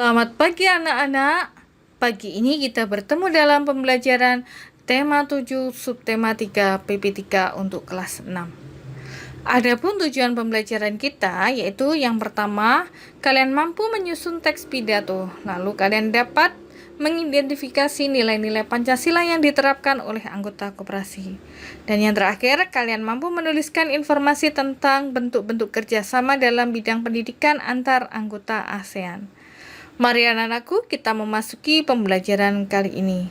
Selamat pagi anak-anak. Pagi ini kita bertemu dalam pembelajaran tema 7 subtema 3 PP3 untuk kelas 6. Adapun tujuan pembelajaran kita yaitu yang pertama, kalian mampu menyusun teks pidato. Lalu kalian dapat mengidentifikasi nilai-nilai Pancasila yang diterapkan oleh anggota koperasi. Dan yang terakhir, kalian mampu menuliskan informasi tentang bentuk-bentuk kerjasama dalam bidang pendidikan antar anggota ASEAN. Mari anak-anakku, kita memasuki pembelajaran kali ini.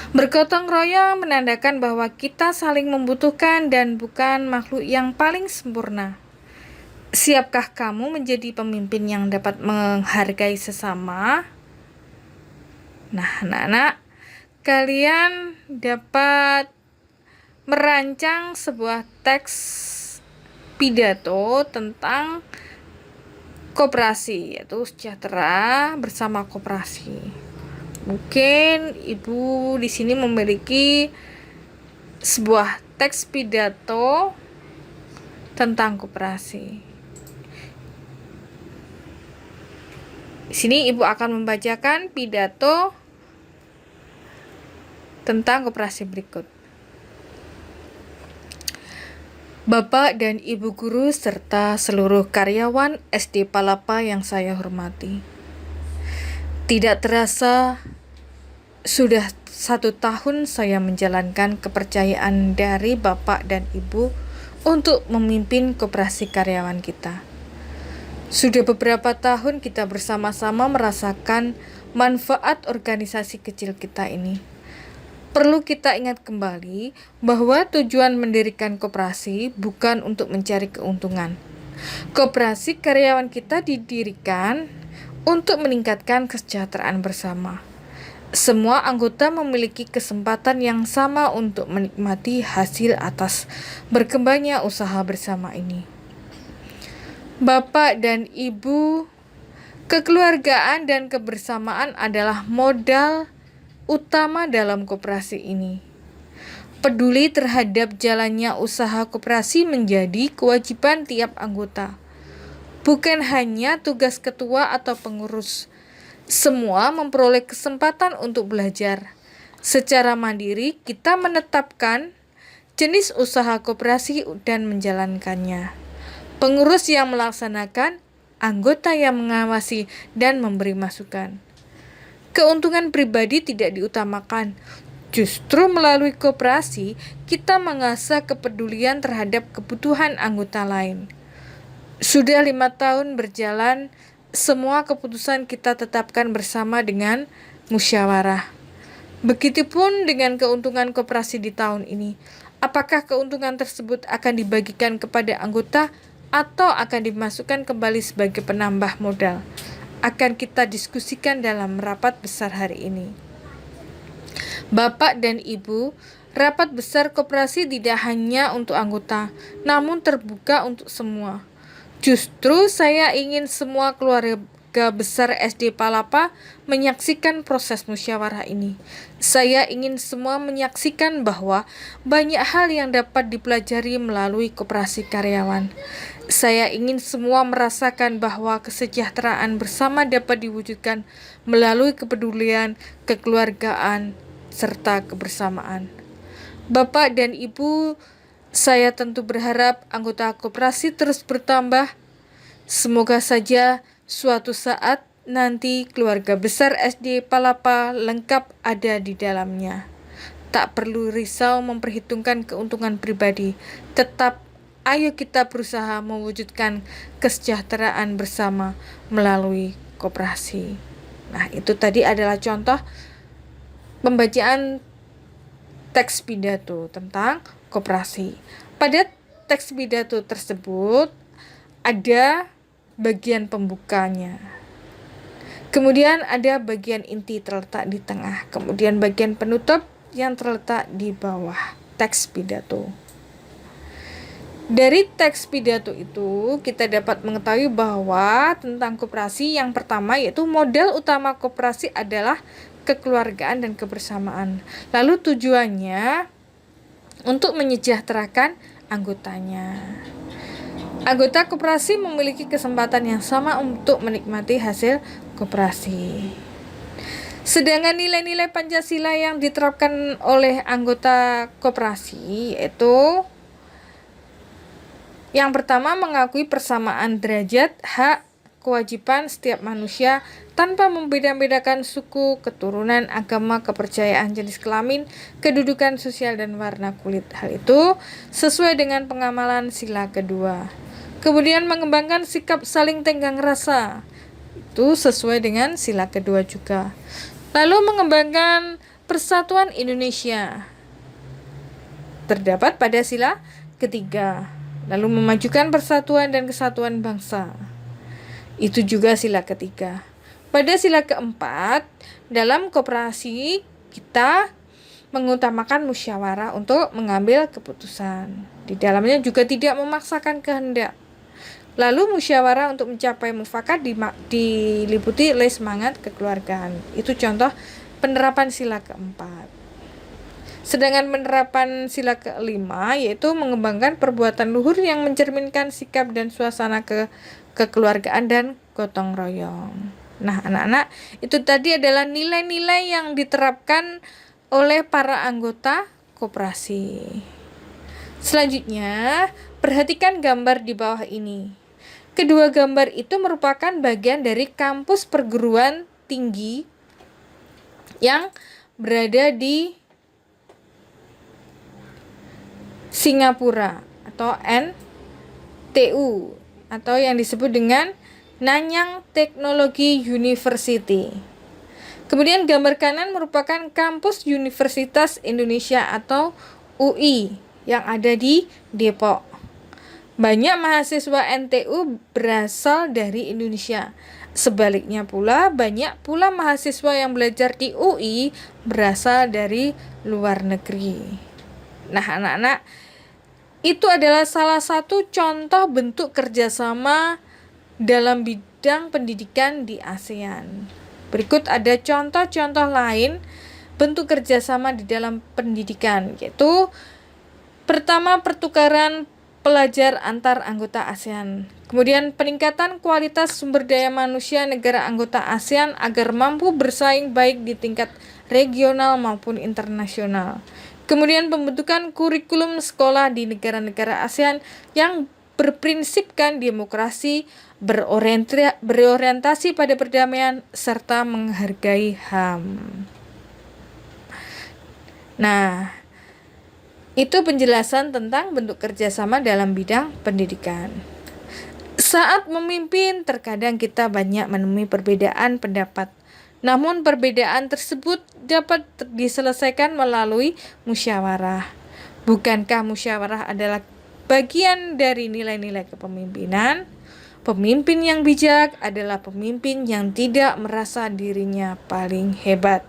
Bergotong royong menandakan bahwa kita saling membutuhkan dan bukan makhluk yang paling sempurna. Siapkah kamu menjadi pemimpin yang dapat menghargai sesama? Nah, anak-anak, kalian dapat merancang sebuah teks pidato tentang koperasi, yaitu sejahtera bersama koperasi. Mungkin ibu di sini memiliki sebuah teks pidato tentang koperasi. Di sini ibu akan membacakan pidato tentang koperasi berikut. Bapak dan Ibu guru serta seluruh karyawan SD Palapa yang saya hormati. Tidak terasa, sudah 1 tahun saya menjalankan kepercayaan dari Bapak dan Ibu untuk memimpin koperasi karyawan kita. Sudah beberapa tahun kita bersama-sama merasakan manfaat organisasi kecil kita ini. Perlu kita ingat kembali bahwa tujuan mendirikan koperasi bukan untuk mencari keuntungan. Koperasi karyawan kita didirikan untuk meningkatkan kesejahteraan bersama. Semua anggota memiliki kesempatan yang sama untuk menikmati hasil atas berkembangnya usaha bersama ini. Bapak dan Ibu, kekeluargaan dan kebersamaan adalah modal utama dalam koperasi ini. Peduli terhadap jalannya usaha koperasi menjadi kewajiban tiap anggota, bukan hanya tugas ketua atau pengurus. Semua memperoleh kesempatan untuk belajar. Secara mandiri, kita menetapkan jenis usaha koperasi dan menjalankannya. Pengurus yang melaksanakan, anggota yang mengawasi dan memberi masukan. Keuntungan pribadi tidak diutamakan. Justru melalui koperasi, kita mengasah kepedulian terhadap kebutuhan anggota lain. Sudah 5 tahun berjalan, semua keputusan kita tetapkan bersama dengan musyawarah. Begitupun dengan keuntungan koperasi di tahun ini. Apakah keuntungan tersebut akan dibagikan kepada anggota atau akan dimasukkan kembali sebagai penambah modal? Akan kita diskusikan dalam rapat besar hari ini. Bapak dan Ibu, rapat besar koperasi tidak hanya untuk anggota, namun terbuka untuk semua. Justru saya ingin semua keluarga besar SD Palapa menyaksikan proses musyawarah ini. Saya ingin semua menyaksikan bahwa banyak hal yang dapat dipelajari melalui koperasi karyawan. Saya ingin semua merasakan bahwa kesejahteraan bersama dapat diwujudkan melalui kepedulian, kekeluargaan, serta kebersamaan. Bapak dan Ibu, saya tentu berharap anggota koperasi terus bertambah. Semoga saja suatu saat nanti keluarga besar SD Palapa lengkap ada di dalamnya. Tak perlu risau memperhitungkan keuntungan pribadi, tetap ayo kita berusaha mewujudkan kesejahteraan bersama melalui koperasi. Nah, itu tadi adalah contoh pembacaan teks pidato tentang koperasi. Pada teks pidato tersebut ada bagian pembukanya. Kemudian ada bagian inti terletak di tengah. Kemudian bagian penutup yang terletak di bawah teks pidato. Dari teks pidato itu kita dapat mengetahui bahwa tentang koperasi yang pertama yaitu modal utama koperasi adalah kekeluargaan dan kebersamaan. Lalu tujuannya untuk menyejahterakan anggotanya. Anggota koperasi memiliki kesempatan yang sama untuk menikmati hasil koperasi. Sedangkan nilai-nilai Pancasila yang diterapkan oleh anggota koperasi yaitu yang pertama, mengakui persamaan derajat, hak, kewajiban setiap manusia tanpa membeda-bedakan suku, keturunan, agama, kepercayaan, jenis kelamin, kedudukan sosial, dan warna kulit. Hal itu sesuai dengan pengamalan sila kedua. Kemudian mengembangkan sikap saling tenggang rasa. Itu sesuai dengan sila kedua juga. Lalu mengembangkan persatuan Indonesia. Terdapat pada sila ketiga. Lalu memajukan persatuan dan kesatuan bangsa. Itu juga sila ketiga. Pada sila keempat, dalam koperasi kita mengutamakan musyawarah untuk mengambil keputusan. Di dalamnya juga tidak memaksakan kehendak. Lalu musyawarah untuk mencapai mufakat diliputi oleh semangat kekeluargaan. Itu contoh penerapan sila keempat. Sedangkan penerapan sila kelima yaitu mengembangkan perbuatan luhur yang mencerminkan sikap dan suasana kekeluargaan dan gotong royong. Nah, anak-anak, itu tadi adalah nilai-nilai yang diterapkan oleh para anggota koperasi. Selanjutnya, perhatikan gambar di bawah ini. Kedua gambar itu merupakan bagian dari kampus perguruan tinggi yang berada di Singapura atau NTU atau yang disebut dengan Nanyang Technology University. Kemudian gambar kanan merupakan kampus Universitas Indonesia atau UI yang ada di Depok. Banyak mahasiswa NTU berasal dari Indonesia. Sebaliknya pula, banyak pula mahasiswa yang belajar di UI berasal dari luar negeri. Nah, anak-anak, itu adalah salah satu contoh bentuk kerjasama dalam bidang pendidikan di ASEAN. Berikut ada contoh-contoh lain bentuk kerjasama di dalam pendidikan, yaitu pertama, pertukaran pelajar antar anggota ASEAN. Kemudian peningkatan kualitas sumber daya manusia negara anggota ASEAN agar mampu bersaing baik di tingkat regional maupun internasional. Kemudian pembentukan kurikulum sekolah di negara-negara ASEAN yang berprinsipkan demokrasi, berorientasi pada perdamaian, serta menghargai HAM. Nah, itu penjelasan tentang bentuk kerjasama dalam bidang pendidikan. Saat memimpin, terkadang kita banyak menemui perbedaan pendapat. Namun perbedaan tersebut dapat diselesaikan melalui musyawarah. Bukankah musyawarah adalah bagian dari nilai-nilai kepemimpinan? Pemimpin yang bijak adalah pemimpin yang tidak merasa dirinya paling hebat.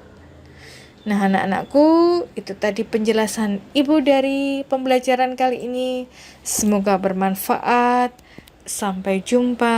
Nah, anak-anakku, itu tadi penjelasan Ibu dari pembelajaran kali ini. Semoga bermanfaat. Sampai jumpa.